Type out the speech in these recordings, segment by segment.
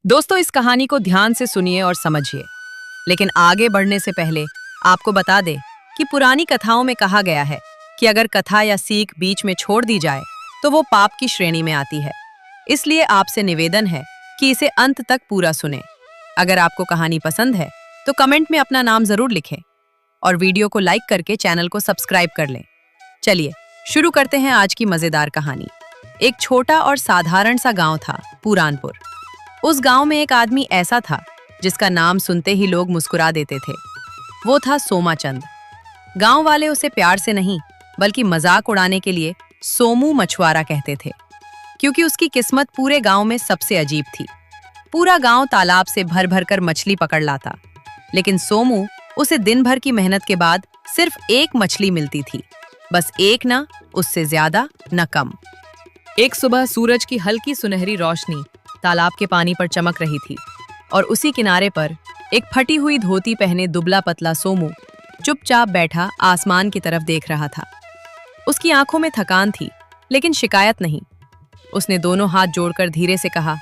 दोस्तों, इस कहानी को ध्यान से सुनिए और समझिए। लेकिन आगे बढ़ने से पहले आपको बता दें कि पुरानी कथाओं में कहा गया है कि अगर कथा या सीख बीच में छोड़ दी जाए तो वो पाप की श्रेणी में आती है। इसलिए आपसे निवेदन है कि इसे अंत तक पूरा सुनें। अगर आपको कहानी पसंद है तो कमेंट में अपना नाम जरूर लिखें और वीडियो को लाइक करके चैनल को सब्सक्राइब कर लें। चलिए शुरू करते हैं आज की मजेदार कहानी। एक छोटा और साधारण सा गांव था, पुरानपुर। उस गांव में एक आदमी ऐसा था जिसका नाम सुनते ही लोग मुस्कुरा देते थे। वो था सोमाचंद। गांव वाले उसे प्यार से नहीं बल्कि मजाक उड़ाने के लिए सोमू मछुआरा कहते थे, क्योंकि उसकी किस्मत पूरे गांव में सबसे अजीब थी। पूरा गांव तालाब से भर भर कर मछली पकड़ लाता, लेकिन सोमू उसे दिन भर की मेहनत के बाद सिर्फ एक मछली मिलती थी। बस एक ना, उससे ज्यादा न कम। एक सुबह सूरज की हल्की सुनहरी रोशनी तालाब के पानी पर चमक रही थी और उसी किनारे पर एक फटी हुई धोती पहने दुबला पतला सोमू चुपचाप बैठा आसमान की तरफ देख रहा था। उसकी आंखों में थकान थी, लेकिन शिकायत नहीं। उसने दोनों हाथ जोड़कर धीरे से कहा,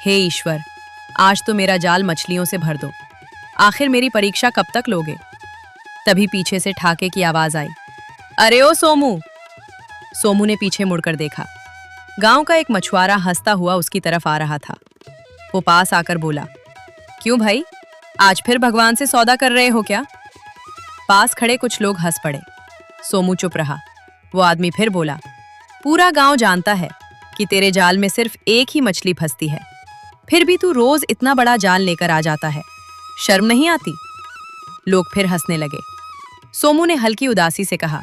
हे ईश्वर, आज तो मेरा जाल मछलियों से भर दो। आखिर मेरी परीक्षा कब तक लोगे? तभी पीछे से ठाके की आवाज आई, अरे ओ सोमू। सोमू ने पीछे मुड़कर देखा। गांव का एक मछुआरा हंसता हुआ उसकी तरफ आ रहा था। वो पास आकर बोला, क्यों भाई, आज फिर भगवान से सौदा कर रहे हो क्या? पास खड़े कुछ लोग हंस पड़े। सोमू चुप रहा। वो आदमी फिर बोला, पूरा गांव जानता है कि तेरे जाल में सिर्फ एक ही मछली फंसती है, फिर भी तू रोज इतना बड़ा जाल लेकर आ जाता है। शर्म नहीं आती? लोग फिर हंसने लगे। सोमू ने हल्की उदासी से कहा,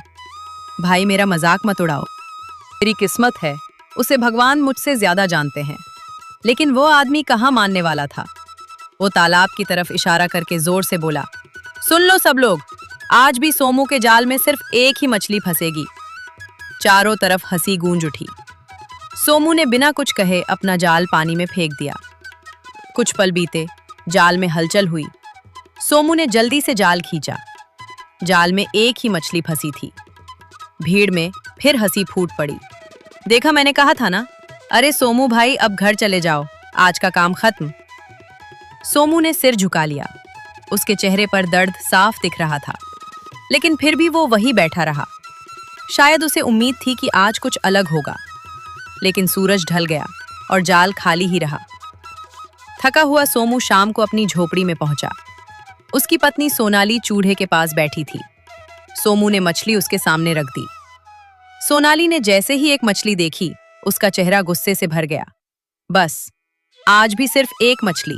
भाई मेरा मजाक मत उड़ाओ। मेरी किस्मत है, उसे भगवान मुझसे ज्यादा जानते हैं। लेकिन वो आदमी कहाँ मानने वाला था। वो तालाब की तरफ इशारा करके जोर से बोला, सुन लो सब लोग, आज भी सोमू के जाल में सिर्फ एक ही मछली फंसेगी। चारों तरफ हंसी गूंज उठी। सोमू ने बिना कुछ कहे अपना जाल पानी में फेंक दिया। कुछ पल बीते, जाल में हलचल हुई। सोमू ने जल्दी से जाल खींचा। जाल में एक ही मछली फंसी थी। भीड़ में फिर हंसी फूट पड़ी। देखा, मैंने कहा था ना। अरे सोमू भाई, अब घर चले जाओ, आज का काम खत्म। सोमू ने सिर झुका लिया। उसके चेहरे पर दर्द साफ दिख रहा था, लेकिन फिर भी वो वहीं बैठा रहा। शायद उसे उम्मीद थी कि आज कुछ अलग होगा। लेकिन सूरज ढल गया और जाल खाली ही रहा। थका हुआ सोमू शाम को अपनी झोपड़ी में पहुंचा। उसकी पत्नी सोनाली चूल्हे के पास बैठी थी। सोमू ने मछली उसके सामने रख दी। सोनाली ने जैसे ही एक मछली देखी, उसका चेहरा गुस्से से भर गया। बस, आज भी सिर्फ एक मछली।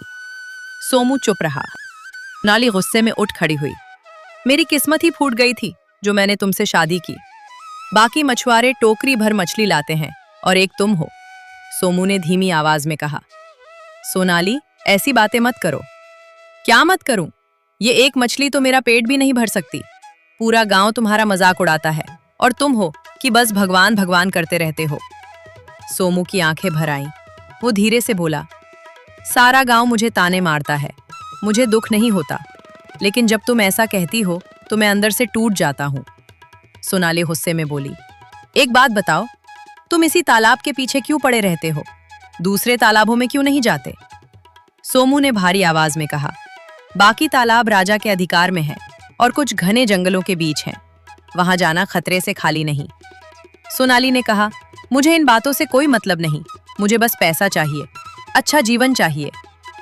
सोमू चुप रहा। सोनाली गुस्से में उठ खड़ी हुई। मेरी किस्मत ही फूट गई थी जो मैंने तुमसे शादी की। बाकी मछुआरे टोकरी भर मछली लाते हैं और एक तुम हो। सोमू ने धीमी आवाज में कहा। सोनाली, ऐसी बातें मत करो। क्या मत करूं? ये एक मछली तो मेरा पेट भी नहीं भर सकती। पूरा गांव तुम्हारा मजाक उड़ाता है और तुम हो कि बस भगवान भगवान करते रहते हो। सोमू की आंखें भर आईं। वो धीरे से बोला, सारा गांव मुझे ताने मारता है, मुझे दुख नहीं होता, लेकिन जब तुम ऐसा कहती हो तो मैं अंदर से टूट जाता हूँ। सोनाली गुस्से में बोली, एक बात बताओ, तुम इसी तालाब के पीछे क्यों पड़े रहते हो? दूसरे तालाबों में क्यों नहीं जाते? सोमू ने भारी आवाज में कहा, बाकी तालाब राजा के अधिकार में है और कुछ घने जंगलों के बीच हैं। वहां जाना खतरे से खाली नहीं। सोनाली ने कहा, मुझे इन बातों से कोई मतलब नहीं। मुझे बस पैसा चाहिए, अच्छा जीवन चाहिए।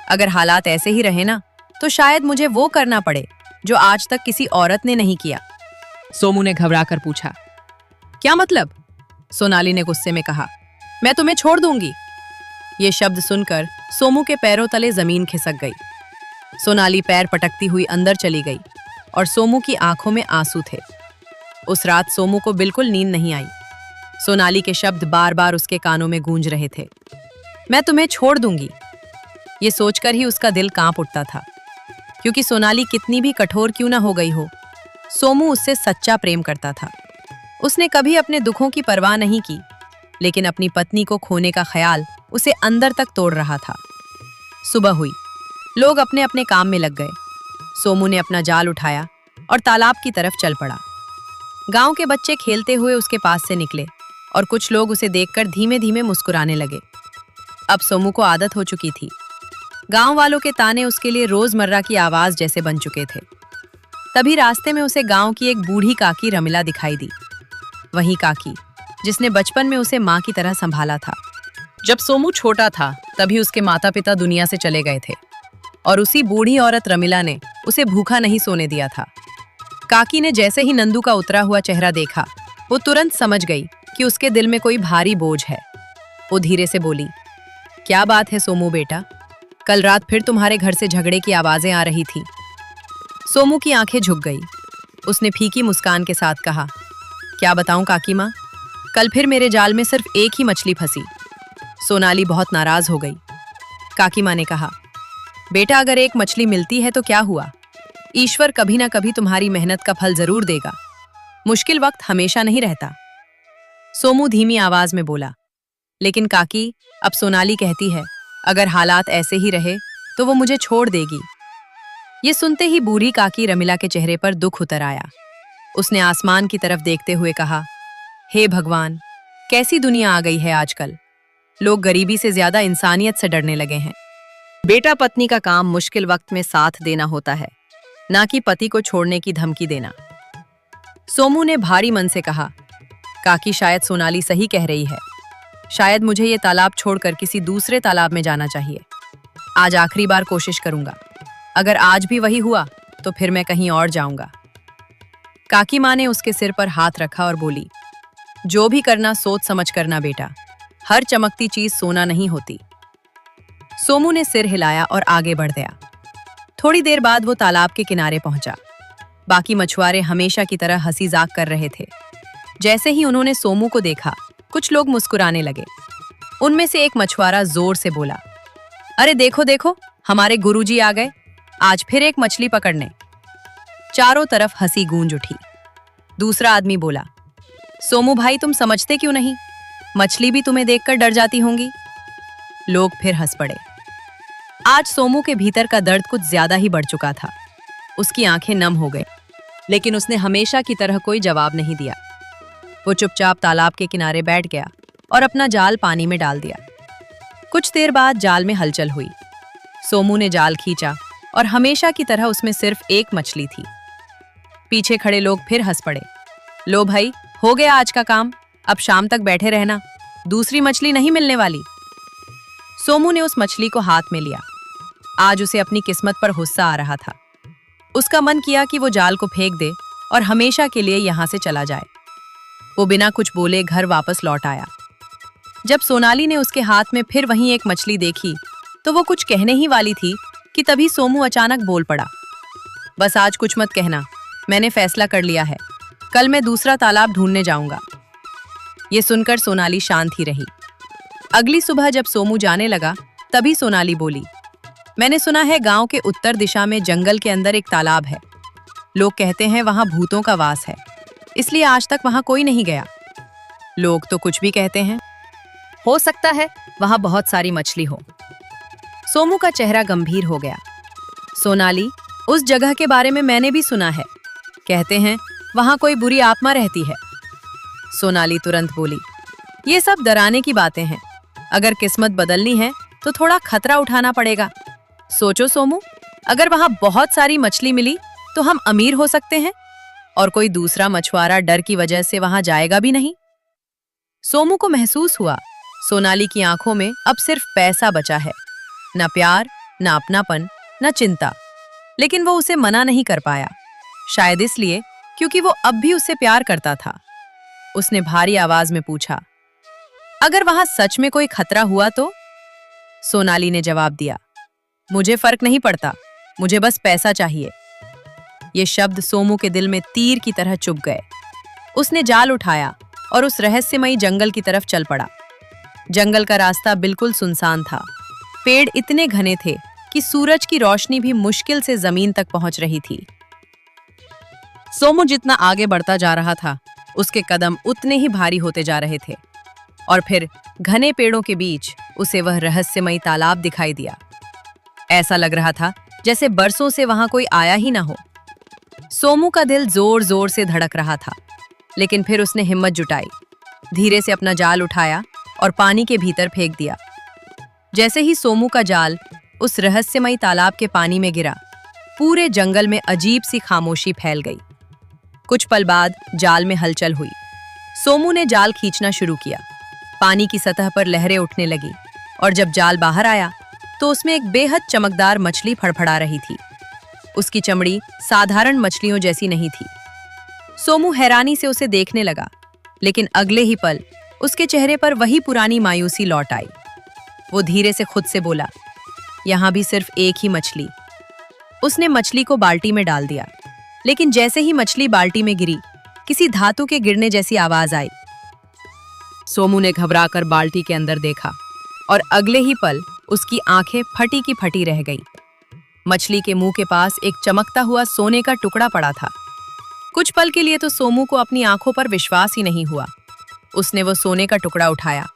अगर हालात ऐसे ही रहे ना, तो शायद मुझे वो करना पड़े जो आज तक किसी औरत ने नहीं किया। सोमू ने घबराकर पूछा, क्या मतलब? सोनाली ने गुस्से में कहा, मैं तुम्हें छोड़ दूंगी। ये शब्द सुनकर सोमू के पैरों तले जमीन खिसक गई। सोनाली पैर पटकती हुई अंदर चली गई और सोमू की आंखों में आंसू थे। उस रात सोमू को बिल्कुल नींद नहीं आई। सोनाली के शब्द बार बार उसके कानों में गूंज रहे थे। मैं तुम्हें छोड़ दूंगी। ये सोचकर ही उसका दिल कांप उठता था, क्योंकि सोनाली कितनी भी कठोर क्यों ना हो गई हो, सोमू उससे सच्चा प्रेम करता था। उसने कभी अपने दुखों की परवाह नहीं की, लेकिन अपनी पत्नी को खोने का ख्याल उसे अंदर तक तोड़ रहा था। सुबह हुई। लोग अपने अपने काम में लग गए। सोमू ने अपना जाल उठाया और तालाब की तरफ चल पड़ा। गांव के बच्चे खेलते हुए उसके पास से निकले और कुछ लोग उसे देखकर धीमे धीमे मुस्कुराने लगे। अब सोमू को आदत हो चुकी थी। गांव वालों के ताने उसके लिए रोजमर्रा की आवाज जैसे बन चुके थे। तभी रास्ते में उसे गांव की एक बूढ़ी काकी रमिला दिखाई दी। वही काकी जिसने बचपन में उसे माँ की तरह संभाला था। जब सोमू छोटा था तभी उसके माता पिता दुनिया से चले गए थे और उसी बूढ़ी औरत रमिला ने उसे भूखा नहीं सोने दिया था। काकी ने जैसे ही नंदू का उतरा हुआ चेहरा देखा, वो तुरंत समझ गई कि उसके दिल में कोई भारी बोझ है। वो धीरे से बोली, क्या बात है सोमू बेटा, कल रात फिर तुम्हारे घर से झगड़े की आवाजें आ रही थी। सोमू की आंखें झुक गई। उसने फीकी मुस्कान के साथ कहा, क्या बताऊं काकी माँ, कल फिर मेरे जाल में सिर्फ एक ही मछली फंसी। सोनाली बहुत नाराज हो गई। काकी माँ ने कहा, बेटा अगर एक मछली मिलती है तो क्या हुआ, ईश्वर कभी ना कभी तुम्हारी मेहनत का फल जरूर देगा। मुश्किल वक्त हमेशा नहीं रहता। सोमू धीमी आवाज में बोला, लेकिन काकी अब सोनाली कहती है अगर हालात ऐसे ही रहे तो वो मुझे छोड़ देगी। ये सुनते ही बूढ़ी काकी रमिला के चेहरे पर दुख उतर आया। उसने आसमान की तरफ देखते हुए कहा, हे भगवान, कैसी दुनिया आ गई है आजकल। लोग गरीबी से ज्यादा इंसानियत से डरने लगे हैं। बेटा पत्नी का काम मुश्किल वक्त में साथ देना होता है, ना कि पति को छोड़ने की धमकी देना। सोमू ने भारी मन से कहा, काकी शायद सोनाली सही कह रही है। शायद मुझे ये तालाब छोड़कर किसी दूसरे तालाब में जाना चाहिए। आज आखिरी बार कोशिश करूंगा। अगर आज भी वही हुआ तो फिर मैं कहीं और जाऊंगा। काकी माँ ने उसके सिर पर हाथ रखा और बोली, जो भी करना सोच समझ करना बेटा, हर चमकती चीज सोना नहीं होती। सोमू ने सिर हिलाया और आगे बढ़ गया। थोड़ी देर बाद वो तालाब के किनारे पहुंचा। बाकी मछुआरे हमेशा की तरह हंसी जाक कर रहे थे। जैसे ही उन्होंने सोमू को देखा, कुछ लोग मुस्कुराने लगे। उनमें से एक मछुआरा जोर से बोला, अरे देखो देखो, हमारे गुरुजी आ गए, आज फिर एक मछली पकड़ने। चारों तरफ हंसी गूंज उठी। दूसरा आदमी बोला, सोमू भाई तुम समझते क्यों नहीं, मछली भी तुम्हें देखकर डर जाती होंगी। लोग फिर हंस पड़े। आज सोमू के भीतर का दर्द कुछ ज्यादा ही बढ़ चुका था। उसकी आंखें नम हो गई, लेकिन उसने हमेशा की तरह कोई जवाब नहीं दिया। वो चुपचाप तालाब के किनारे बैठ गया और अपना जाल पानी में डाल दिया। कुछ देर बाद जाल में हलचल हुई। सोमू ने जाल खींचा और हमेशा की तरह उसमें सिर्फ एक मछली थी। पीछे खड़े लोग फिर हंस पड़े। लो भाई, हो गया आज का काम, अब शाम तक बैठे रहना, दूसरी मछली नहीं मिलने वाली। सोमू ने उस मछली को हाथ में लिया। आज उसे अपनी किस्मत पर गुस्सा आ रहा था। उसका मन किया कि वो जाल को फेंक दे और हमेशा के लिए यहां से चला जाए। वो बिना कुछ बोले घर वापस लौट आया। जब सोनाली ने उसके हाथ में फिर वहीं एक मछली देखी तो वो कुछ कहने ही वाली थी कि तभी सोमू अचानक बोल पड़ा, बस आज कुछ मत कहना, मैंने फैसला कर लिया है, कल मैं दूसरा तालाब ढूंढने जाऊंगा। ये सुनकर सोनाली शांत ही रही। अगली सुबह जब सोमू जाने लगा तभी सोनाली बोली, मैंने सुना है गांव के उत्तर दिशा में जंगल के अंदर एक तालाब है। लोग कहते हैं वहां भूतों का वास है, इसलिए आज तक वहां कोई नहीं गया। लोग तो कुछ भी कहते हैं, हो सकता है वहां बहुत सारी मछली हो। सोमू का चेहरा गंभीर हो गया। सोनाली, उस जगह के बारे में मैंने भी सुना है, कहते हैं वहां कोई बुरी आत्मा रहती है। सोनाली तुरंत बोली, ये सब डराने की बातें हैं, अगर किस्मत बदलनी है तो थोड़ा खतरा उठाना पड़ेगा। सोचो सोमू, अगर वहां बहुत सारी मछली मिली तो हम अमीर हो सकते हैं और कोई दूसरा मछुआरा डर की वजह से वहां जाएगा भी नहीं। सोमू को महसूस हुआ सोनाली की आंखों में अब सिर्फ पैसा बचा है, न प्यार, न अपनापन, न चिंता। लेकिन वो उसे मना नहीं कर पाया, शायद इसलिए क्योंकि वो अब भी उससे प्यार करता था। उसने भारी आवाज में पूछा, अगर वहां सच में कोई खतरा हुआ तो? सोनाली ने जवाब दिया, मुझे फर्क नहीं पड़ता, मुझे बस पैसा चाहिए। ये शब्द सोमू के दिल में तीर की तरह चुभ गए। उसने जाल उठाया और उस रहस्यमयी जंगल की तरफ चल पड़ा। जंगल का रास्ता बिल्कुल सुनसान था। पेड़ इतने घने थे कि सूरज की रोशनी भी मुश्किल से जमीन तक पहुंच रही थी। सोमू जितना आगे बढ़ता जा रहा था, उसके कदम उतने ही भारी होते जा रहे थे। और फिर घने पेड़ों के बीच उसे वह रहस्यमयी तालाब दिखाई दिया। ऐसा लग रहा था जैसे बरसों से वहां कोई आया ही ना हो। सोमू का दिल जोर जोर से धड़क रहा था, लेकिन फिर उसने हिम्मत जुटाई, धीरे से अपना जाल उठाया और पानी के भीतर फेंक दिया। जैसे ही सोमू का जाल उस रहस्यमयी तालाब के पानी में गिरा, पूरे जंगल में अजीब सी खामोशी फैल गई। कुछ पल बाद जाल में हलचल हुई। सोमू ने जाल खींचना शुरू किया। पानी की सतह पर लहरें उठने लगी और जब जाल बाहर आया तो उसमें एक बेहद चमकदार मछली फड़फड़ा रही थी। उसकी चमड़ी साधारण मछलियों जैसी नहीं थी। सोमू हैरानी से उसे देखने लगा, लेकिन अगले ही पल उसके चेहरे पर वही पुरानी मायूसी लौट आई। वो धीरे से खुद से बोला, यहाँ भी सिर्फ एक ही मछली। उसने मछली को बाल्टी में डाल दिया, लेकिन जैसे ही मछली बाल्टी में गिरी, किसी धातु के गिरने जैसी आवाज आई। सोमू ने घबराकर बाल्टी के अंदर देखा और अगले ही पल उसकी आंखें फटी की फटी रह गई। मछली के मुंह के पास एक चमकता हुआ सोने का टुकड़ा पड़ा था। कुछ पल के लिए तो सोमू को अपनी आंखों पर विश्वास ही नहीं हुआ। उसने वो सोने का टुकड़ा उठाया।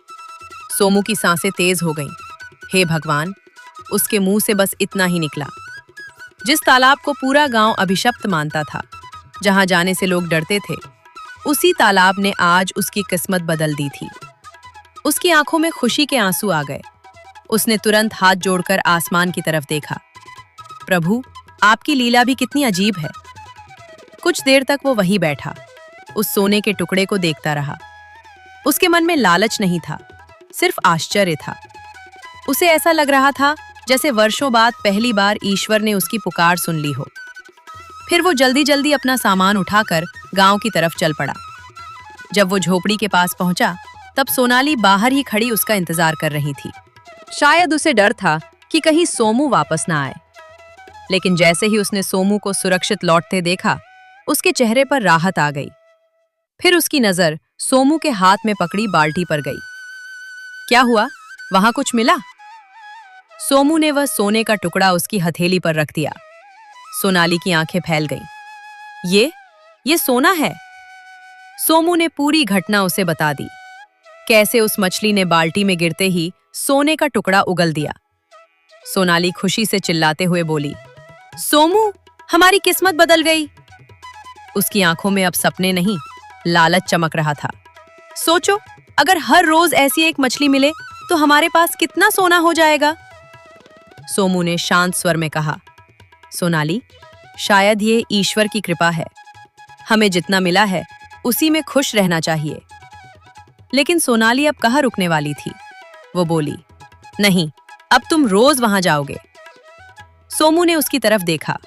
सोमू की सांसें तेज हो गईं। हे भगवान, उसके मुंह से बस इतना ही निकला। जिस तालाब को पूरा गांव अभिशप्त मानता था, जहां जाने से लोग डरते थे, उसी तालाब ने आज उसकी किस्मत बदल दी थी। उसकी आंखों में खुशी के आंसू आ गए। उसने तुरंत हाथ जोड़कर आसमान की तरफ देखा। प्रभु, आपकी लीला भी कितनी अजीब है। कुछ देर तक वो वहीं बैठा, उस सोने के टुकड़े को देखता रहा। उसके मन में लालच नहीं था, सिर्फ आश्चर्य था। उसे ऐसा लग रहा था जैसे वर्षों बाद पहली बार ईश्वर ने उसकी पुकार सुन ली हो। फिर वो जल्दी जल्दी अपना सामान उठाकर गांव की तरफ चल पड़ा। जब वो झोपड़ी के पास पहुंचा, तब सोनाली बाहर ही खड़ी उसका इंतजार कर रही थी। शायद उसे डर था कि कहीं सोमू वापस ना आए। लेकिन जैसे ही उसने सोमू को सुरक्षित लौटते देखा, उसके चेहरे पर राहत आ गई। फिर उसकी नजर सोमू के हाथ में पकड़ी बाल्टी पर गई। क्या हुआ? वहां कुछ मिला? सोमू ने वह सोने का टुकड़ा उसकी हथेली पर रख दिया। सोनाली की आंखें फैल गईं। ये सोना है। सोमू ने पूरी घटना उसे बता दी। कैसे उस मछली ने बाल्टी में गिरते ही सोने का टुकड़ा उगल दिया। सोनाली खुशी से चिल्लाते हुए बोली, सोमू, हमारी किस्मत बदल गई। उसकी आंखों में अब सपने नहीं, लालच चमक रहा था। सोचो, अगर हर रोज ऐसी एक मछली मिले तो हमारे पास कितना सोना हो जाएगा। सोमू ने शांत स्वर में कहा, सोनाली, शायद ये ईश्वर की कृपा है। हमें जितना मिला है उसी में खुश रहना चाहिए। लेकिन सोनाली अब कहाँ रुकने वाली थी। वो बोली, नहीं, अब तुम रोज वहां जाओगे। सोमू ने उसकी तरफ देखा।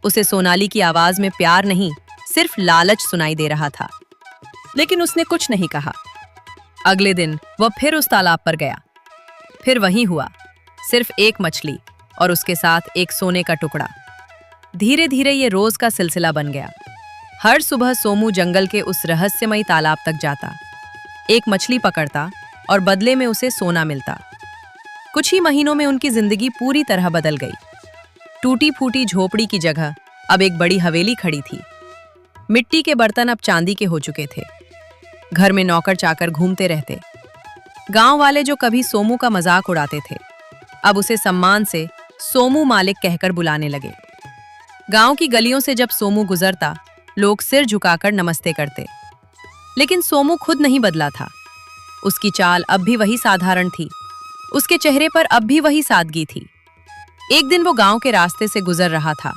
उसे सोनाली की आवाज में प्यार नहीं, सिर्फ लालच सुनाई दे रहा था। लेकिन उसने कुछ नहीं कहा। अगले दिन वह फिर उस तालाब पर गया। फिर वही हुआ, सिर्फ एक मछली और उसके साथ एक सोने का टुकड़ा। धीरे धीरे ये रोज का सिलसिला बन गया। हर सुबह सोमू जंगल के उस रहस्यमयी तालाब तक जाता, एक मछली पकड़ता और बदले में उसे सोना मिलता। कुछ ही महीनों में उनकी जिंदगी पूरी तरह बदल गई। टूटी फूटी झोपड़ी की जगह अब एक बड़ी हवेली खड़ी थी। मिट्टी के बर्तन अब चांदी के हो चुके थे। घर में नौकर चाकर घूमते रहते। गांव वाले जो कभी सोमू का मजाक उड़ाते थे, अब उसे सम्मान से सोमू मालिक कहकर बुलाने लगे। गांव की गलियों से जब सोमू गुजरता, लोग सिर झुकाकर नमस्ते करते। लेकिन सोमू खुद नहीं बदला था। उसकी चाल अब भी वही साधारण थी। उसके चेहरे पर अब भी वही सादगी थी। एक दिन वो गांव के रास्ते से गुजर रहा था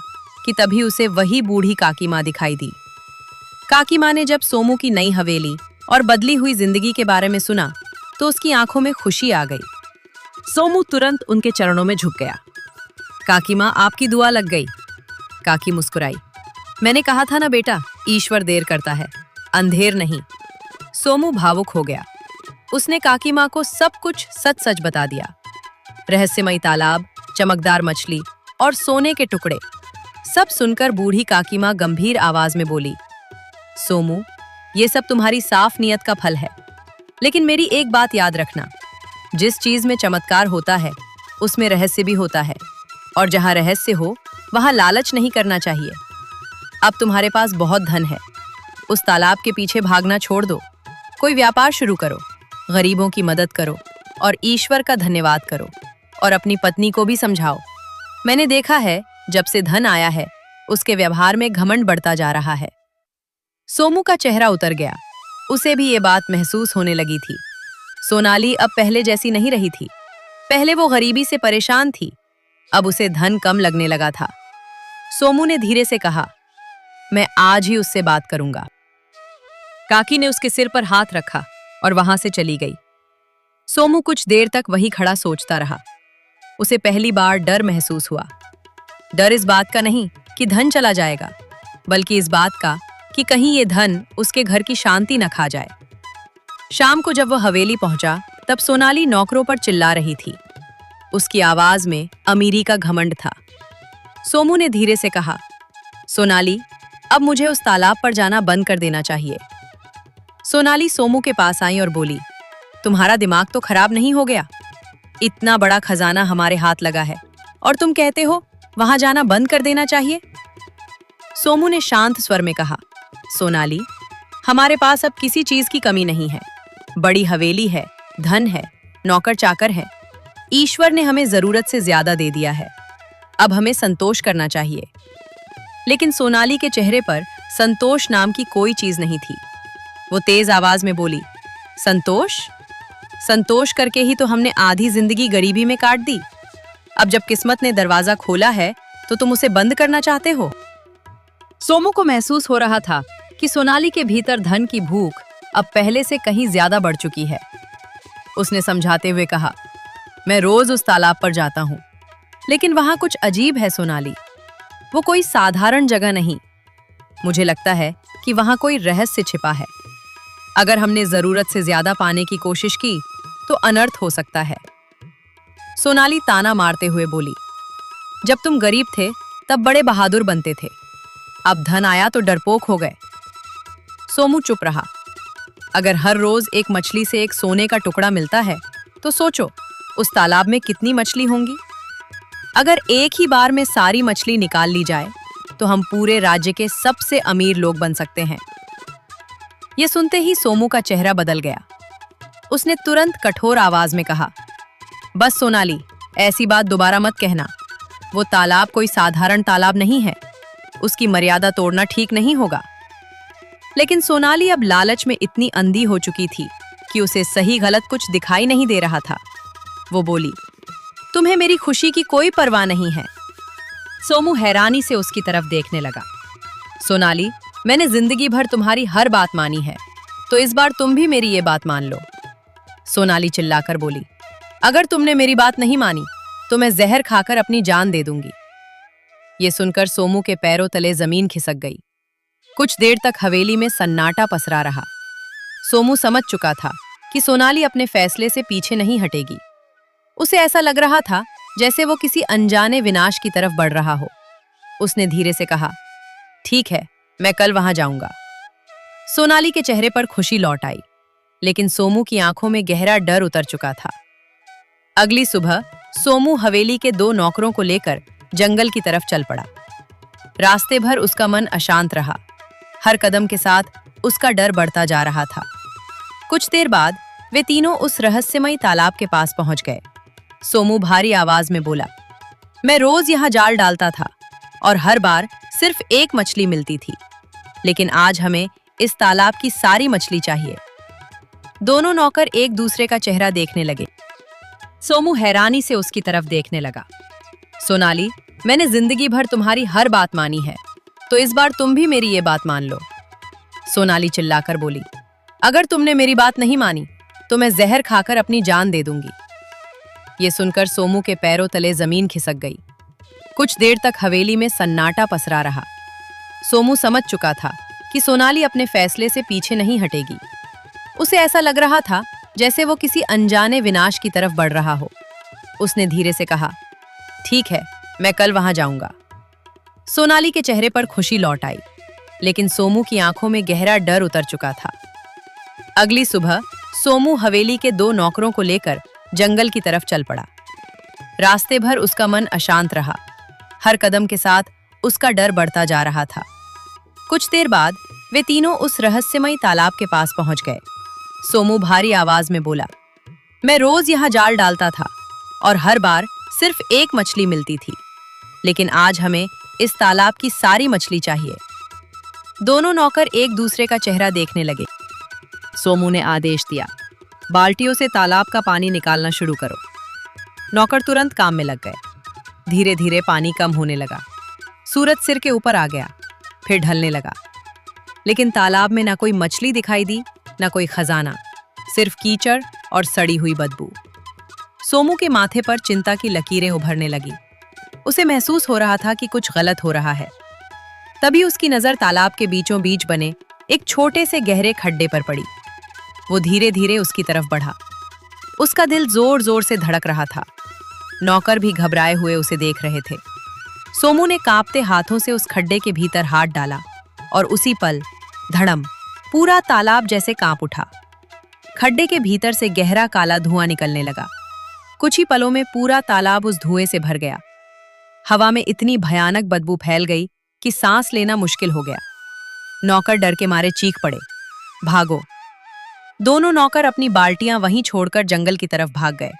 कि तभी उसे वही बूढ़ी काकी माँ दिखाई दी। काकी माँ ने जब सोमू की नई हवेली और बदली हुई जिंदगी के बारे में सुना तो उसकी आंखों में खुशी आ गई। सोमू तुरंत उनके चरणों में झुक गया। काकी माँ, आपकी दुआ लग गई। काकी मुस्कुराई। मैंने कहा था ना बेटा, ईश्वर देर करता है, अंधेर नहीं। सोमू भावुक हो गया। उसने काकी माँ को सब कुछ सच सच बता दिया। रहस्यमयी तालाब, चमकदार मछली और सोने के टुकड़े, सब सुनकर बूढ़ी काकी माँ गंभीर आवाज में बोली, सोमू, ये सब तुम्हारी साफ नियत का फल है। लेकिन मेरी एक बात याद रखना, जिस चीज में चमत्कार होता है उसमें रहस्य भी होता है, और जहाँ रहस्य हो वहाँ लालच नहीं करना चाहिए। अब तुम्हारे पास बहुत धन है, उस तालाब के पीछे भागना छोड़ दो। कोई व्यापार शुरू करो, गरीबों की मदद करो और ईश्वर का धन्यवाद करो, और अपनी पत्नी को भी समझाओ। मैंने देखा है, जब से धन आया है उसके व्यवहार में घमंड बढ़ता जा रहा है। सोमू का चेहरा उतर गया। उसे भी ये बात महसूस होने लगी थी। सोनाली अब पहले जैसी नहीं रही थी। पहले वो गरीबी से परेशान थी, अब उसे धन कम लगने लगा था। सोमू ने धीरे से कहा, मैं आज ही उससे बात करूंगा। काकी ने उसके सिर पर हाथ रखा और वहां से चली गई। सोमू कुछ देर तक वहीं खड़ा सोचता रहा। उसे पहली बार डर महसूस हुआ। डर इस बात का नहीं कि धन चला जाएगा, बल्कि इस बात का कि कहीं ये धन उसके घर की शांति न खा जाए। शाम को जब वह हवेली पहुंचा, तब सोनाली नौकरों पर चिल्ला रही थी। उसकी आवाज में अमीरी का घमंड था। सोमू ने धीरे से कहा, सोनाली, अब मुझे उस तालाब पर जाना बंद कर देना चाहिए। सोनाली सोमू के पास आई और बोली, तुम्हारा दिमाग तो खराब नहीं हो गया? इतना बड़ा खजाना हमारे हाथ लगा है और तुम कहते हो वहां जाना बंद कर देना चाहिए? सोमू ने शांत स्वर में कहा, सोनाली, हमारे पास अब किसी चीज की कमी नहीं है। बड़ी हवेली है, धन है, नौकर चाकर है। ईश्वर ने हमें जरूरत से ज्यादा दे दिया है। अब हमें संतोष करना चाहिए। लेकिन सोनाली के चेहरे पर संतोष नाम की कोई चीज नहीं थी। वो तेज आवाज में बोली, संतोष? संतोष करके ही तो हमने आधी जिंदगी गरीबी में काट दी। अब जब किस्मत ने दरवाजा खोला है तो तुम उसे बंद करना चाहते हो? सोमू को महसूस हो रहा था कि सोनाली के भीतर धन की भूख अब पहले से कहीं ज्यादा बढ़ चुकी है। उसने समझाते हुए कहा, मैं रोज उस तालाब पर जाता हूँ, लेकिन वहां कुछ अजीब है सोनाली। वो कोई साधारण जगह नहीं। मुझे लगता है कि वहां कोई रहस्य छिपा है। अगर हमने जरूरत से ज्यादा पाने की कोशिश की तो अनर्थ हो सकता है। सोनाली ताना मारते हुए बोली, जब तुम गरीब थे तब बड़े बहादुर बनते थे, अब धन आया तो डरपोक हो गए। सोमू चुप रहा। अगर हर रोज एक मछली से एक सोने का टुकड़ा मिलता है तो सोचो उस तालाब में कितनी मछली होंगी। अगर एक ही बार में सारी मछली निकाल ली जाए तो हम पूरे राज्य के सबसे अमीर लोग बन सकते हैं। यह सुनते ही सोमू का चेहरा बदल गया। उसने तुरंत कठोर आवाज में कहा, बस सोनाली, ऐसी बात दोबारा मत कहना। वो तालाब कोई साधारण तालाब नहीं है। उसकी मर्यादा तोड़ना ठीक नहीं होगा। लेकिन सोनाली अब लालच में इतनी अंधी हो चुकी थी कि उसे सही गलत कुछ दिखाई नहीं दे रहा था। वो बोली, तुम्हें मेरी खुशी की कोई परवाह नहीं है। सोमू हैरानी से उसकी तरफ देखने लगा। सोनाली, मैंने जिंदगी भर तुम्हारी हर बात मानी है, तो इस बार तुम भी मेरी ये बात मान लो। सोनाली चिल्लाकर बोली, अगर तुमने मेरी बात नहीं मानी तो मैं जहर खाकर अपनी जान दे दूंगी। ये सुनकर सोमू के पैरों तले जमीन खिसक गई। कुछ देर तक हवेली में सन्नाटा पसरा रहा। सोमू समझ चुका था कि सोनाली अपने फैसले से पीछे नहीं हटेगी। उसे ऐसा लग रहा था जैसे वो किसी अनजाने विनाश की तरफ बढ़ रहा हो। उसने धीरे से कहा, ठीक है, मैं कल वहां जाऊंगा। सोनाली के चेहरे पर खुशी लौट आई, लेकिन सोमू की आंखों में गहरा डर उतर चुका था। अगली सुबह सोमू हवेली के 2 नौकरों को लेकर जंगल की तरफ चल पड़ा। रास्ते भर उसका मन अशांत रहा। हर कदम के साथ उसका डर बढ़ता जा रहा था। कुछ देर बाद वे तीनों उस रहस्यमयी तालाब के पास पहुंच गए। सोमू भारी आवाज में बोला, मैं रोज यहाँ जाल डालता था और हर बार सिर्फ एक मछली मिलती थी, लेकिन आज हमें इस तालाब की सारी मछली चाहिए। दोनों नौकर एक दूसरे का चेहरा देखने लगे। सोमू हैरानी से उसकी तरफ देखने लगा। सोनाली, मैंने जिंदगी भर तुम्हारी हर बात मानी है, तो इस बार तुम भी मेरी ये बात मान लो। सोनाली चिल्लाकर बोली, अगर तुमने मेरी बात नहीं मानी तो मैं जहर खाकर अपनी जान दे दूंगी। ये सुनकर सोमू के पैरों तले जमीन खिसक गई। कुछ देर तक हवेली में सन्नाटा पसरा रहा। सोमू समझ चुका था कि सोनाली अपने फैसले से पीछे नहीं हटेगी। उसे ऐसा लग रहा था जैसे वो किसी अनजाने विनाश की तरफ बढ़ रहा हो। उसने धीरे से कहा, ठीक है, मैं कल वहां जाऊंगा। सोनाली के चेहरे पर खुशी लौट आई, लेकिन सोमू की आंखों में गहरा डर उतर चुका था। अगली सुबह सोमू हवेली के 2 नौकरों को लेकर जंगल की तरफ चल पड़ा। रास्ते भर उसका मन अशांत रहा। हर कदम के साथ उसका डर बढ़ता जा रहा था। कुछ देर बाद वे तीनों उस रहस्यमयी तालाब के पास पहुंच गए। सोमू भारी आवाज में बोला, मैं रोज यहाँ जाल डालता था और हर बार सिर्फ एक मछली मिलती थी, लेकिन आज हमें इस तालाब की सारी मछली चाहिए। दोनों नौकर एक दूसरे का चेहरा देखने लगे। सोमू ने आदेश दिया, बाल्टियों से तालाब का पानी निकालना शुरू करो। नौकर तुरंत काम में लग गए। धीरे धीरे पानी कम होने लगा। सूरज सिर के ऊपर आ गया, फिर ढलने लगा। लेकिन तालाब में ना कोई मछली दिखाई दी, ना कोई खजाना, सिर्फ कीचड़ और सड़ी हुई बदबू। सोमू के माथे पर चिंता की लकीरें उभरने लगी। उसे महसूस हो रहा था कि कुछ गलत हो रहा है। तभी उसकी नजर तालाब के बीचों बीच बने एक छोटे से गहरे खड्डे पर पड़ी। वो धीरे धीरे उसकी तरफ बढ़ा। उसका दिल जोर जोर से धड़क रहा था। नौकर भी घबराए हुए उसे देख रहे थे। सोमू ने कांपते हाथों से उस खड्डे के भीतर हाथ डाला और उसी पल धड़म, पूरा तालाब जैसे कांप उठा। खड्डे के भीतर से गहरा काला धुआं निकलने लगा। कुछ ही पलों में पूरा तालाब उस धुएं से भर गया। हवा में इतनी भयानक बदबू फैल गई कि सांस लेना मुश्किल हो गया। नौकर डर के मारे चीख पड़े, भागो। दोनों नौकर अपनी बाल्टियां वहीं छोड़कर जंगल की तरफ भाग गए।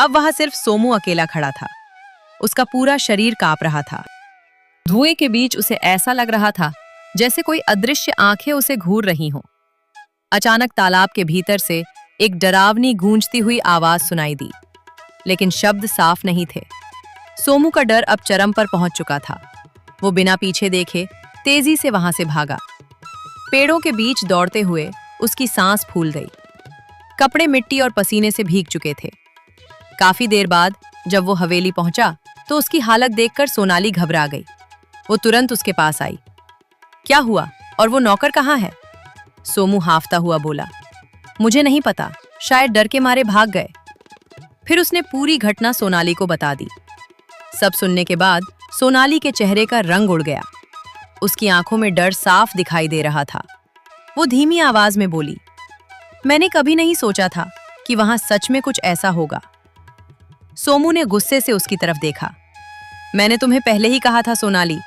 अब वहां सिर्फ सोमू अकेला खड़ा था। उसका पूरा शरीर कांप रहा था। धुएं के बीच उसे ऐसा लग रहा था जैसे कोई अदृश्य आंखें उसे घूर रही हों। अचानक तालाब के भीतर से एक डरावनी गूंजती हुई आवाज सुनाई दी, लेकिन शब्द साफ नहीं थे। सोमू का डर अब चरम पर पहुंच चुका था। वो बिना पीछे देखे तेजी से वहां से भागा। पेड़ों के बीच दौड़ते हुए उसकी सांस फूल गई। कपड़े मिट्टी और पसीने से भीग चुके थे। काफी देर बाद जब वो हवेली पहुंचा तो उसकी हालत देखकर सोनाली घबरा गई। वो तुरंत उसके पास आई। क्या हुआ और वो नौकर कहाँ है? सोमू हांफता हुआ बोला, मुझे नहीं पता, शायद डर के मारे भाग गए। फिर उसने पूरी घटना सोनाली को बता दी। सब सुनने के बाद सोनाली के चेहरे का रंग उड़ गया। उसकी आंखों में डर साफ दिखाई दे रहा था। वो धीमी आवाज में बोली, मैंने कभी नहीं सोचा था कि वहां सच में कुछ ऐसा होगा। सोमू ने गुस्से से उसकी तरफ देखा। मैंने तुम्हें पहले ही कहा था सोनाली,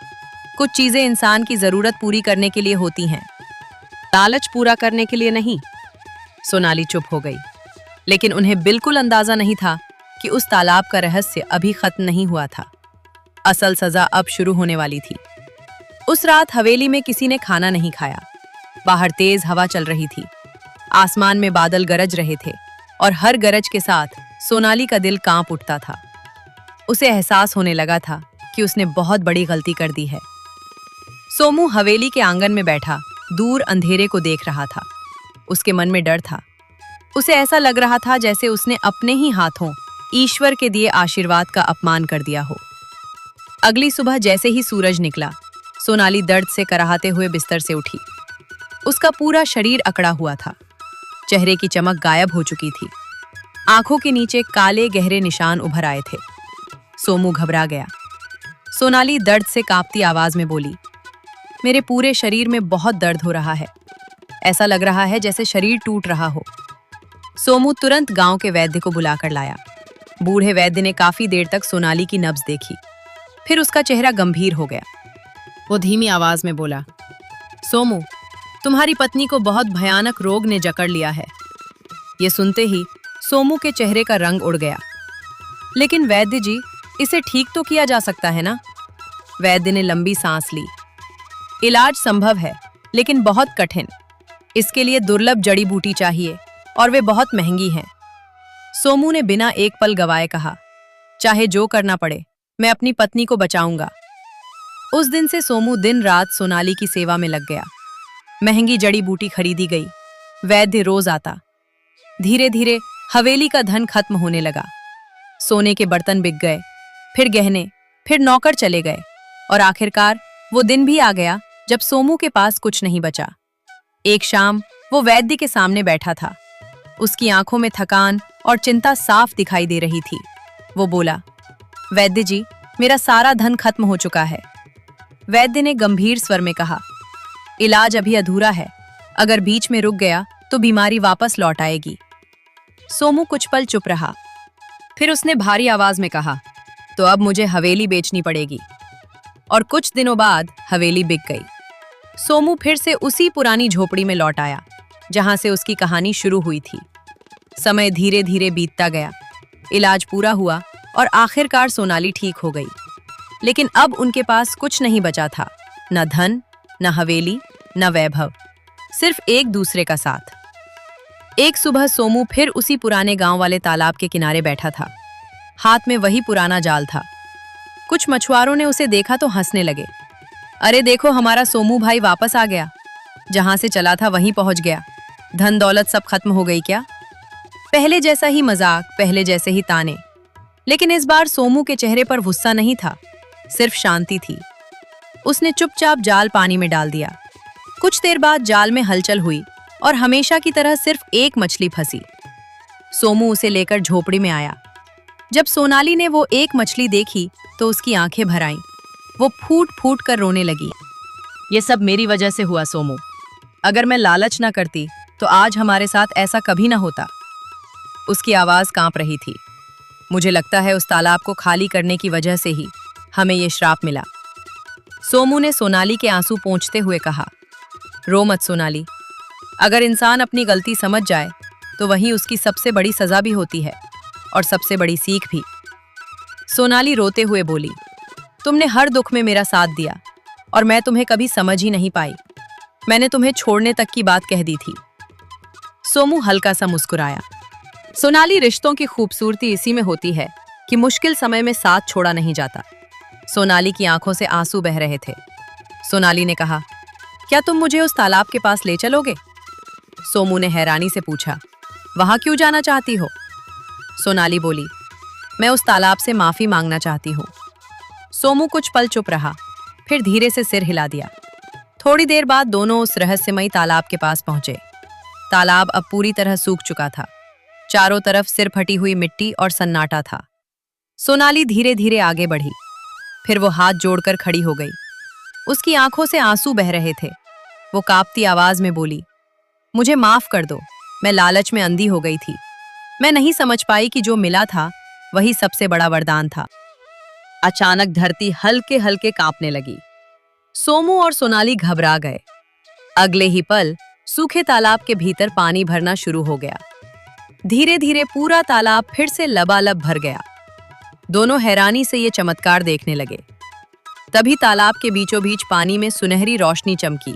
कुछ चीजें इंसान की जरूरत पूरी करने के लिए होती हैं, लालच पूरा करने के लिए नहीं। सोनाली चुप हो गई, लेकिन उन्हें बिल्कुल अंदाजा नहीं था कि उस तालाब का रहस्य अभी खत्म नहीं हुआ था। असल सजा अब शुरू होने वाली थी। उस रात हवेली में किसी ने खाना नहीं खाया। बाहर तेज हवा चल रही थी। आसमान में बादल गरज रहे थे और हर गरज के साथ सोनाली का दिल कांप उठता था। उसे एहसास होने लगा था कि उसने बहुत बड़ी गलती कर दी है। सोमू हवेली के आंगन में बैठा दूर अंधेरे को देख रहा था। उसके मन में डर था। उसे ऐसा लग रहा था जैसे उसने अपने ही हाथों ईश्वर के दिए आशीर्वाद का अपमान कर दिया हो। अगली सुबह जैसे ही सूरज निकला, सोनाली दर्द से कराहते हुए बिस्तर से उठी। उसका पूरा शरीर अकड़ा हुआ था। चेहरे की चमक गायब हो चुकी थी। आंखों के नीचे काले गहरे निशान उभर आए थे। सोमू घबरा गया। सोनाली दर्द से कांपती आवाज में बोली, मेरे पूरे शरीर में बहुत दर्द हो रहा है। ऐसा लग रहा है जैसे शरीर टूट रहा हो। सोमू तुरंत गांव के वैद्य को बुलाकर लाया। बूढ़े वैद्य ने काफी देर तक सोनाली की नब्ज देखी। फिर उसका चेहरा गंभीर हो गया। वो धीमी आवाज में बोला, सोमू, तुम्हारी पत्नी को बहुत भयानक रोग ने जकड़ लिया है। ये सुनते ही सोमू के चेहरे का रंग उड़ गया। लेकिन वैद्य जी, इसे ठीक तो किया जा सकता है ना? वैद्य ने लंबी सांस ली। इलाज संभव है, लेकिन बहुत कठिन। इसके लिए दुर्लभ जड़ी बूटी चाहिए और वे बहुत महंगी हैं। सोमू ने बिना एक पल गवाए कहा, चाहे जो करना पड़े, मैं अपनी पत्नी को बचाऊंगा। उस दिन से सोमू दिन रात सोनाली की सेवा में लग गया। महंगी जड़ी बूटी खरीदी गई। वैद्य रोज आता। धीरे धीरे हवेली का धन खत्म होने लगा। सोने के बर्तन बिक गए, फिर गहने, फिर नौकर चले गए और आखिरकार वो दिन भी आ गया जब सोमू के पास कुछ नहीं बचा। एक शाम वो वैद्य के सामने बैठा था। उसकी आंखों में थकान और चिंता साफ दिखाई दे रही थी। वो बोला, वैद्य जी, मेरा सारा धन खत्म हो चुका है। वैद्य ने गंभीर स्वर में कहा, इलाज अभी अधूरा है। अगर बीच में रुक गया तो बीमारी वापस लौट आएगी। सोमू कुछ पल चुप रहा। फिर उसने भारी आवाज में कहा, तो अब मुझे हवेली बेचनी पड़ेगी। और कुछ दिनों बाद हवेली बिक गई। सोमू फिर से उसी पुरानी झोपड़ी में लौट आया जहां से उसकी कहानी शुरू हुई थी। समय धीरे धीरे बीतता गया। इलाज पूरा हुआ और आखिरकार सोनाली ठीक हो गई। लेकिन अब उनके पास कुछ नहीं बचा था, न धन, न हवेली, न वैभव, सिर्फ एक दूसरे का साथ। एक सुबह सोमू फिर उसी पुराने गांव वाले तालाब के किनारे बैठा था। हाथ में वही पुराना जाल था। कुछ मछुआरों ने उसे देखा तो हंसने लगे। अरे देखो, हमारा सोमू भाई वापस आ गया, जहां से चला था वहीं पहुंच गया। धन दौलत सब खत्म हो गई क्या? पहले जैसा ही मजाक, पहले जैसे ही ताने। लेकिन इस बार सोमू के चेहरे पर गुस्सा नहीं था, सिर्फ शांति थी। उसने चुपचाप जाल पानी में डाल दिया। कुछ देर बाद जाल में हलचल हुई और हमेशा की तरह सिर्फ एक मछली फंसी। सोमू उसे लेकर झोपड़ी में आया। जब सोनाली ने वो एक मछली देखी तो उसकी आंखें भर आईं। वो फूट फूट कर रोने लगी। ये सब मेरी वजह से हुआ सोमू। अगर मैं लालच ना करती तो आज हमारे साथ ऐसा कभी ना होता। उसकी आवाज कांप रही थी। मुझे लगता है उस तालाब को खाली करने की वजह से ही हमें ये श्राप मिला। सोमू ने सोनाली के आंसू पोंछते हुए कहा, रो मत सोनाली। अगर इंसान अपनी गलती समझ जाए तो वही उसकी सबसे बड़ी सजा भी होती है और सबसे बड़ी सीख भी। सोनाली रोते हुए बोली, तुमने हर दुख में मेरा साथ दिया और मैं तुम्हें कभी समझ ही नहीं पाई। मैंने तुम्हें छोड़ने तक की बात कह दी थी। सोमू हल्का सा मुस्कुराया। सोनाली, रिश्तों की खूबसूरती इसी में होती है कि मुश्किल समय में साथ छोड़ा नहीं जाता। सोनाली की आंखों से आंसू बह रहे थे। सोनाली ने कहा, क्या तुम मुझे उस तालाब के पास ले चलोगे? सोमू ने हैरानी से पूछा, वहां क्यों जाना चाहती हो? सोनाली बोली, मैं उस तालाब से माफी मांगना चाहती हूँ। सोमू कुछ पल चुप रहा, फिर धीरे से सिर हिला दिया। थोड़ी देर बाद दोनों उस रहस्यमयी तालाब के पास पहुंचे। तालाब अब पूरी तरह सूख चुका था। चारों तरफ सिर फटी हुई मिट्टी और सन्नाटा था। सोनाली धीरे धीरे आगे बढ़ी, फिर वो हाथ जोड़कर खड़ी हो गई। उसकी आंखों से आंसू बह रहे थे। वो कांपती आवाज में बोली, मुझे माफ कर दो, मैं लालच में अंधी हो गई थी। मैं नहीं समझ पाई कि जो मिला था वही सबसे बड़ा वरदान था। अचानक धरती हल्के हल्के कांपने लगी। सोमू और सोनाली घबरा गए। अगले ही पल सूखे तालाब के भीतर पानी भरना शुरू हो गया। धीरे धीरे पूरा तालाब फिर से लबालब भर गया। दोनों हैरानी से ये चमत्कार देखने लगे। तभी तालाब के बीचों बीच पानी में सुनहरी रोशनी चमकी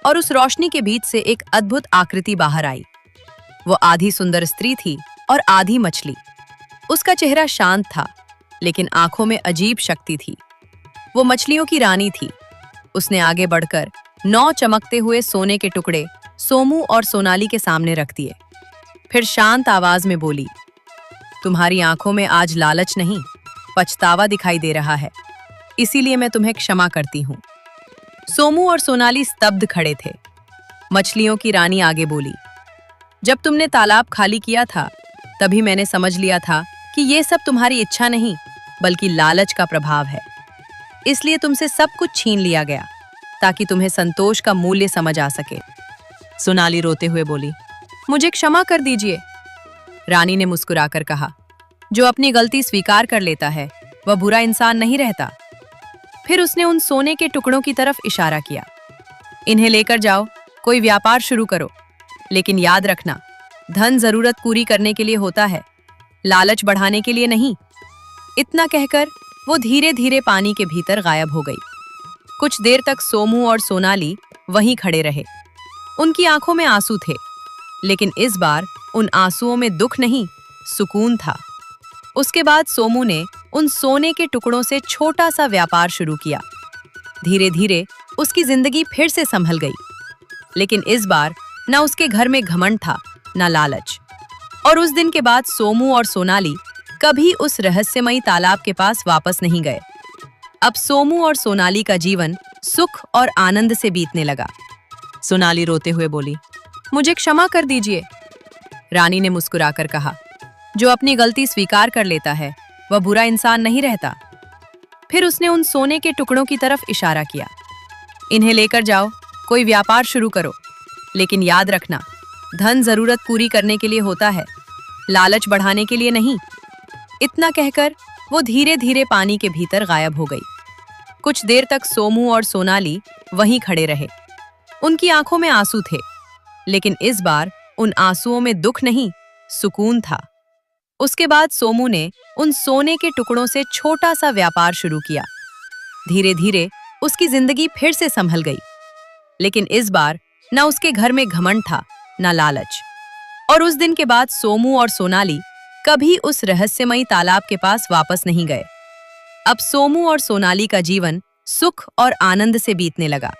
और उस रोशनी के बीच से एक अद्भुत आकृति बाहर आई। वो आधी सुंदर स्त्री थी और आधी मछली। उसका चेहरा शांत था, लेकिन आंखों में अजीब शक्ति थी। वो मछलियों की रानी थी। उसने आगे बढ़कर 9 चमकते हुए सोने के टुकड़े सोमू और सोनाली के सामने रख दिए। फिर शांत आवाज में बोली, तुम्हारी आंखों में आज लालच नहीं, पछतावा दिखाई दे रहा है, इसीलिए मैं तुम्हें क्षमा करती हूँ। सोमू और सोनाली स्तब्ध खड़े थे। मछलियों की रानी आगे बोली, जब तुमने तालाब खाली किया था तभी मैंने समझ लिया था कि ये सब तुम्हारी इच्छा नहीं बल्कि लालच का प्रभाव है। इसलिए तुमसे सब कुछ छीन लिया गया ताकि तुम्हें संतोष का मूल्य समझ आ सके। सोनाली रोते हुए बोली, मुझे क्षमा कर दीजिए। रानी ने मुस्कुराकर कहा, जो अपनी गलती स्वीकार कर लेता है वह बुरा इंसान नहीं रहता। फिर उसने उन सोने के टुकड़ों की तरफ इशारा किया, इन्हें लेकर जाओ, कोई व्यापार शुरू करो, लेकिन याद रखना, धन जरूरत पूरी करने के लिए होता है, लालच बढ़ाने के लिए नहीं। इतना कहकर वो धीरे धीरे पानी के भीतर गायब हो गई। कुछ देर तक सोमू और सोनाली वहीं खड़े रहे। उनकी आंखों में आंसू थे, लेकिन इस बार उन आंसुओं में दुख नहीं, सुकून था। उसके बाद सोमू ने उन सोने के टुकड़ों से छोटा सा व्यापार शुरू किया। धीरे धीरे उसकी जिंदगी फिर से संभल गई, लेकिन इस बार न उसके घर में घमंड था न लालच। और उस दिन के बाद सोमू और सोनाली कभी उस रहस्यमयी तालाब के पास वापस नहीं गए। अब सोमू और सोनाली का जीवन सुख और आनंद से बीतने लगा। सोनाली रोते हुए बोली, मुझे क्षमा कर दीजिए। रानी ने मुस्कुराकर कहा, जो अपनी गलती स्वीकार कर लेता है वह बुरा इंसान नहीं रहता। फिर उसने उन सोने के टुकड़ों की तरफ इशारा किया, इन्हें लेकर जाओ, कोई व्यापार शुरू करो, लेकिन याद रखना, धन जरूरत पूरी करने के लिए होता है, लालच बढ़ाने के लिए नहीं। इतना कहकर वो धीरे धीरे पानी के भीतर गायब हो गई। कुछ देर तक सोमू और सोनाली वहीं खड़े रहे। उनकी आंखों में आंसू थे, लेकिन इस बार उन आंसुओं में दुख नहीं, सुकून था। उसके बाद सोमू ने उन सोने के टुकड़ों से छोटा सा व्यापार शुरू किया। धीरे धीरे उसकी जिंदगी फिर से संभल गई, लेकिन इस बार न उसके घर में घमंड था न लालच। और उस दिन के बाद सोमू और सोनाली कभी उस रहस्यमयी तालाब के पास वापस नहीं गए। अब सोमू और सोनाली का जीवन सुख और आनंद से बीतने लगा।